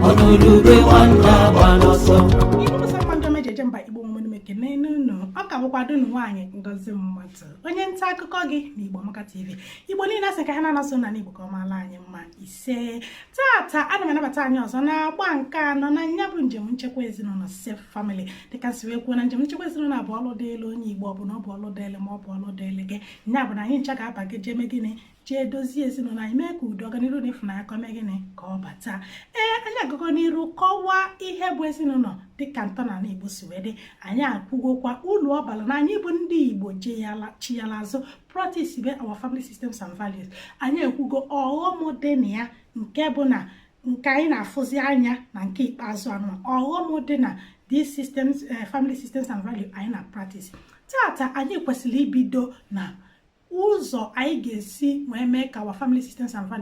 Onolube wanda banoso. Igbo sekọndrị mejeje mba Igbo nwere meke n'enu ọ ka bụkwado unu nwaanyị Ngozi Mmadụ onye nta akụkọ gị na Igbo Amaka TV. Igbo niile asị ka ha na-asụ na Igbo ka ọ maala anyị mma ise. Tata ana m anabata anyị ọzọ na-agba nke anọ na nya bụ njem nchekwa ezinụlọ Safe Family. Dịka si wee kwuo na njem nchekwa ezinụlọ abụ ọlụ dịịlụ onye Igbo ọ bụ na ọ bụ ọlụ dịịlụ ma ọ bụ ọlụ dịịlụ gị. Nya bụ na anyị ncha ga-aba gị jee mee gịnị jee dozie ezinụlọ anyị mee ka udo ọganiru na ịfụnanya ka ọ mee gịnị ka ọ bata. Anyị agụgọ n'iru kọwaa ihe bụ ezinụlọ dịka ntọala Igbo si wee dị. Anyị akwụgokwa ụlọ ọbala na anyị bụ ndị Igbo chi ya azụ practice be our family systems and values. Anyị ekwugo ọghọm dị na ya nke bụ na nke anyị na-afụzi anya na nke ikpeazụ anụ ọghọm dị na these systems family systems and values anyị na practice. Tata anyị kwesịrị ibido na ụzọ anyị ga-esi wee mee ka our family systems and values